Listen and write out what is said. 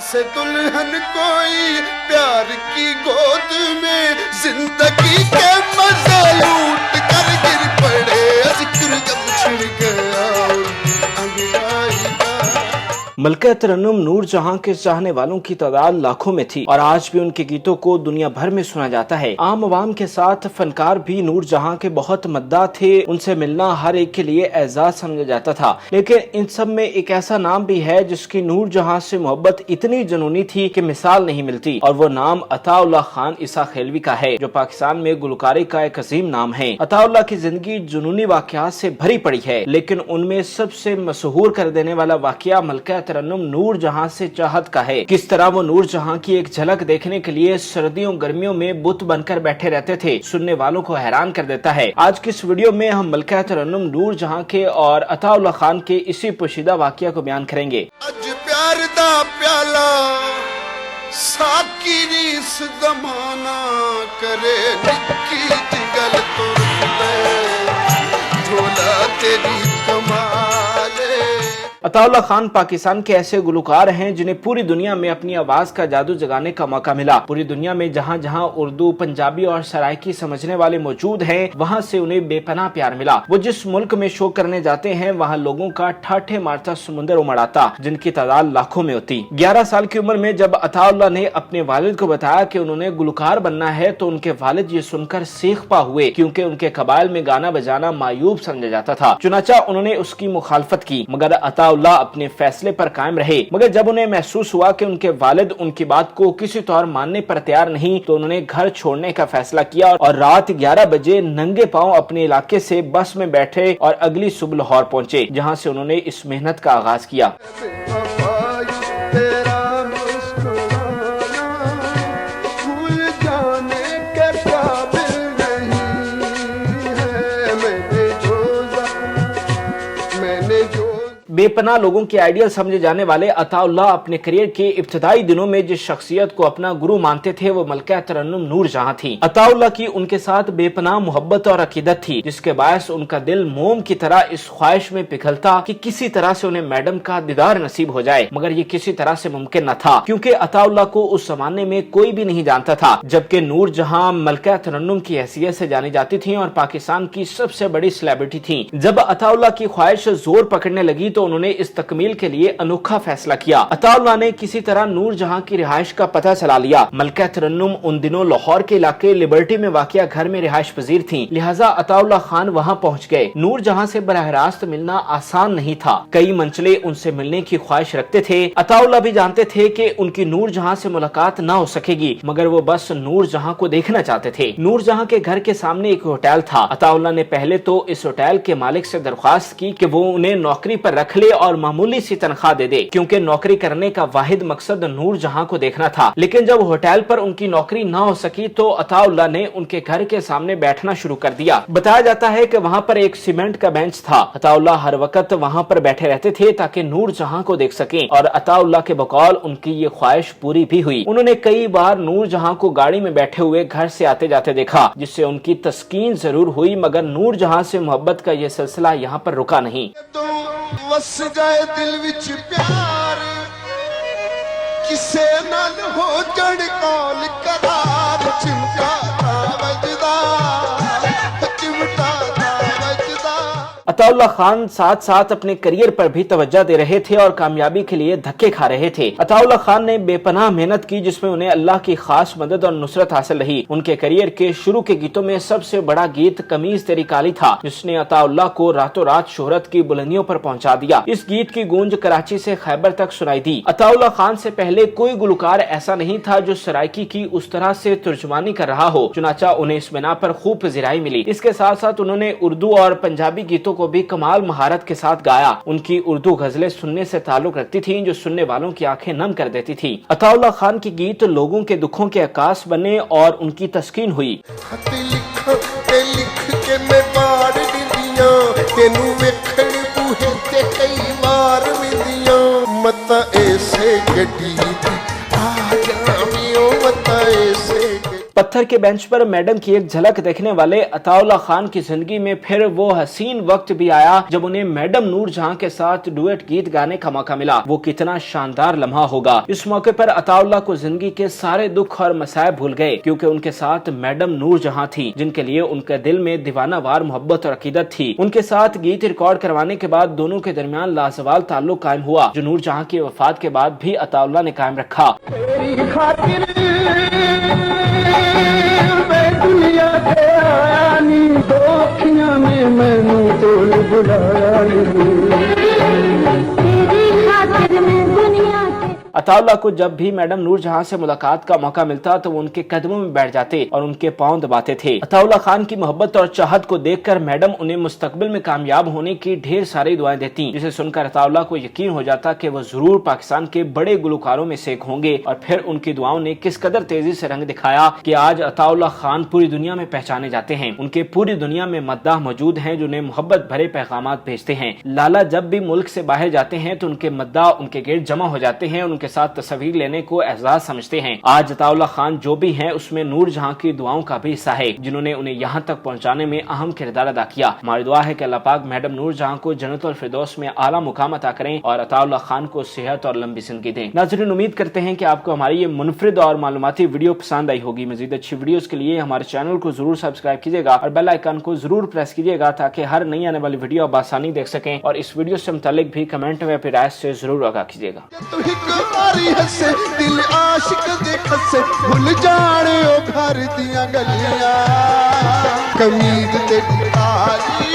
से दुल्हन कोई प्यार की गोद में जिंदगी के मजे लूट कर गिर पड़े, जिक्र जब छिड़ गया अंगड़ाई का। मलका तरन्नुम नूर जहां के चाहने वालों की तादाद लाखों में थी और आज भी उनके गीतों को दुनिया भर में सुना जाता है। आम आवाम के साथ फनकार भी नूर जहां के बहुत मद्दाह थे, उनसे मिलना हर एक के लिए एजाज समझा जाता था। लेकिन इन सब में एक ऐसा नाम भी है जिसकी नूर जहां से मोहब्बत इतनी जुनूनी थी कि मिसाल नहीं मिलती, और वो नाम अताउल्लाह खान ईसा खेलवी का है, जो पाकिस्तान में गुलकारी का एक अजीम नाम है। अताउल्लाह की जिंदगी जुनूनी वाकयात से भरी पड़ी है, लेकिन उनमें सबसे मशहूर कर देने वाला वाकया मलका तरन्नुम नूर जहां से चाहत का है। किस तरह वो नूर जहां की एक झलक देखने के लिए सर्दियों गर्मियों में बुत बनकर बैठे रहते थे, सुनने वालों को हैरान कर देता है। आज की इस वीडियो में हम मलका तरन्नुम नूर जहां के और अताउल्लाह खान के इसी पोशीदा वाकया को बयान करेंगे। अज प्यार दा प्याला साकी रीस जमाना करे, निक्की जिगल तुरले ढोला तेरी कमाले। अताउल्लाह खान पाकिस्तान के ऐसे गुलकार हैं जिन्हें पूरी दुनिया में अपनी आवाज का जादू जगाने का मौका मिला। पूरी दुनिया में जहां जहां उर्दू, पंजाबी और सराइकी समझने वाले मौजूद हैं, वहां से उन्हें बेपनाह प्यार मिला। वो जिस मुल्क में शो करने जाते हैं, वहां लोगों का ठाठे मारता समुंदर उमड़ आता, जिनकी तादाद लाखों में होती। 11 साल की उम्र में जब अताउल्लाह ने अपने वालिद को बताया कि उन्होंने गुलकार बनना है, तो उनके वालिद ये सुनकर सीख-पा हुए, क्योंकि उनके कबाइल में गाना बजाना मायूब समझा जाता था। चुनाचा उन्होंने उसकी मुखालफत की, मगर अताउल्लाह अपने फैसले पर कायम रहे। मगर जब उन्हें महसूस हुआ कि उनके वालिद उनकी बात को किसी तौर मानने पर तैयार नहीं, तो उन्होंने घर छोड़ने का फैसला किया और रात 11 बजे नंगे पांव अपने इलाके से बस में बैठे और अगली सुबह लाहौर पहुंचे, जहां से उन्होंने इस मेहनत का आगाज किया। बेपनाह लोगों के आइडियल समझे जाने वाले अताउल्लाह अपने करियर के इब्तदाई दिनों में जिस शख्सियत को अपना गुरु मानते थे, वो मलका तरन्नुम नूर जहां थी। अताउल्लाह की उनके साथ बेपनाह मोहब्बत और अकीदत थी, जिसके बायस उनका दिल मोम की तरह इस ख्वाहिश में पिघलता कि किसी तरह से उन्हें मैडम का दीदार नसीब हो जाए। मगर ये किसी तरह से मुमकिन न था, क्योंकि अताउल्लाह को उस जमाने में कोई भी नहीं जानता था, जबकि नूर जहां मलका तरन्नुम की हैसियत से जानी जाती थी और पाकिस्तान की सबसे बड़ी सेलिब्रिटी थी। जब अताउल्लाह की ख्वाहिश जोर पकड़ने लगी, तो उन्होंने इस तकमील के लिए अनोखा फैसला किया। अताउल्लाह ने किसी तरह नूर जहां की रिहाइश का पता चला लिया। मलका तरन्नुम उन दिनों लाहौर के इलाके लिबर्टी में वाक़िया घर में रिहाइश पजीर थी, लिहाजा अताउल्लाह खान वहां पहुंच गए। नूर जहां से बराह रास्त मिलना आसान नहीं था, कई मंचले उनसे मिलने की ख्वाहिश रखते थे। अताउल्लाह भी जानते थे कि उनकी नूर जहां से मुलाकात न हो सकेगी, मगर वो बस नूर जहां को देखना चाहते थे। नूर जहां के घर के सामने एक होटल था। अताउल्लाह ने पहले तो इस होटल के मालिक से दरख्वास्त की कि वो उन्हें नौकरी पर रख ले और मामूली सी तनख्वाह दे दे, क्योंकि नौकरी करने का वाहिद मकसद नूर जहां को देखना था। लेकिन जब होटल पर उनकी नौकरी न हो सकी, तो अताउल्लाह ने उनके घर के सामने बैठना शुरू कर दिया। बताया जाता है कि वहां पर एक सीमेंट का बेंच था। अताउल्लाह हर वक्त वहां पर बैठे रहते थे ताकि नूर जहां को देख सकें, और अताउल्लाह के बकौल उनकी ये ख्वाहिश पूरी भी हुई। उन्होंने कई बार नूर जहां को गाड़ी में बैठे हुए घर से आते जाते देखा, जिससे उनकी तस्कीन जरूर हुई, मगर नूर जहां से मोहब्बत का यह सिलसिला यहाँ पर रुका नहीं। वस जाए दिल विच प्यार, किसे नाल हो जड़ कौल करार, चिमटा दा वजदा, चिमटा दा वजदा। अताउल्लाह खान साथ साथ अपने करियर पर भी तवज्जो दे रहे थे और कामयाबी के लिए धक्के खा रहे थे। अताउल्लाह खान ने बेपनाह मेहनत की, जिसमें उन्हें अल्लाह की खास मदद और नुसरत हासिल रही। उनके करियर के शुरू के गीतों में सबसे बड़ा गीत कमीज तेरी काली था, जिसने अताउल्लाह को रातों रात शोहरत की बुलंदियों पर पहुंचा दिया। इस गीत की गूंज कराची से खैबर तक सुनाई दी। अताउल्लाह खान से पहले कोई गुलकार ऐसा नहीं था जो सराइकी की उस तरह से तर्जुमानी कर रहा हो, चुनाचा उन्हें इस बिना पर खूब पजीराई मिली। इसके साथ साथ उन्होंने उर्दू और पंजाबी गीतों को भी कमाल महारत के साथ गाया। उनकी उर्दू गजलें सुनने से ताल्लुक रखती थीं, जो सुनने वालों की आंखें नम कर देती थी। अताउल्लाह खान के गीत लोगों के दुखों के आकाश बने और उनकी तस्कीन हुई। मता ऐसे गड्डी आ जामियो मता ऐसे पत्थर के बेंच पर मैडम की एक झलक देखने वाले अताउल्ला खान की जिंदगी में फिर वो हसीन वक्त भी आया जब उन्हें मैडम नूर जहां के साथ डुएट गीत गाने का मौका मिला। वो कितना शानदार लम्हा होगा। इस मौके पर अताउल्ला को जिंदगी के सारे दुख और मसाइब भूल गए, क्योंकि उनके साथ मैडम नूर जहां थी, जिनके लिए उनके दिल में दीवाना वार मोहब्बत और अकीदत थी। उनके साथ गीत रिकॉर्ड करवाने के बाद दोनों के दरमियान लाजवाल ताल्लुक कायम हुआ, जो नूर जहां की वफात के बाद भी अताउल्ला ने कायम रखा। दुनिया के आया नी दोखियां में मैनू तोल बुलाया तेरी खातिर में दुनिया के। अताउल्ला को जब भी मैडम नूर जहां से मुलाकात का मौका मिलता तो वो उनके कदमों में बैठ जाते और उनके पांव दबाते थे। अताउल्ला खान की मोहब्बत और चाहत को देखकर मैडम उन्हें मुस्तकबिल में कामयाब होने की ढेर सारी दुआएं देती, जिसे सुनकर अताउल्ला को यकीन हो जाता कि वो जरूर पाकिस्तान के बड़े गुलकारों में से एक होंगे। और फिर उनकी दुआओं ने किस कदर तेजी से रंग दिखाया कि आज अताउल्ला खान पूरी दुनिया में पहचाने जाते हैं। उनके पूरी दुनिया में मद्दाह मौजूद हैं जो उन्हें मोहब्बत भरे पैगामात भेजते हैं। लाला जब भी मुल्क से बाहर जाते हैं तो उनके मद्दाह उनके गेट जमा हो जाते हैं, उनके साथ तस्वीर लेने को एजाज समझते हैं। आज अताउल्ला खान जो भी हैं उसमें नूर जहां की दुआओं का भी हिस्सा है, जिन्होंने उन्हें यहाँ तक पहुँचाने में अहम किरदार अदा किया। हमारी दुआ है कि अल्लाह पाक मैडम नूर जहां को जन्नतुल फिरदौस में आला मुकाम अता करें और अताउल्ला खान को सेहत और लंबी जिंदगी दें। नाज़रीन, उम्मीद करते हैं कि आपको हमारी ये मुनफरिद और मालूमाती वीडियो पसंद आई होगी। मजीद अच्छी वीडियोस के लिए हमारे चैनल को जरूर सब्सक्राइब कीजिएगा और बेल आइकन को जरूर प्रेस कीजिएगा ताकि हर नई आने वाली वीडियो आप आसानी देख सकें। और इस वीडियो से मुतालिक भी कमेंट में अपनी राय से जरूर आगाह कीजिएगा। दिल आशिक दे खसे भुल जाने ओ घर दियां गलियां कमीज ते काली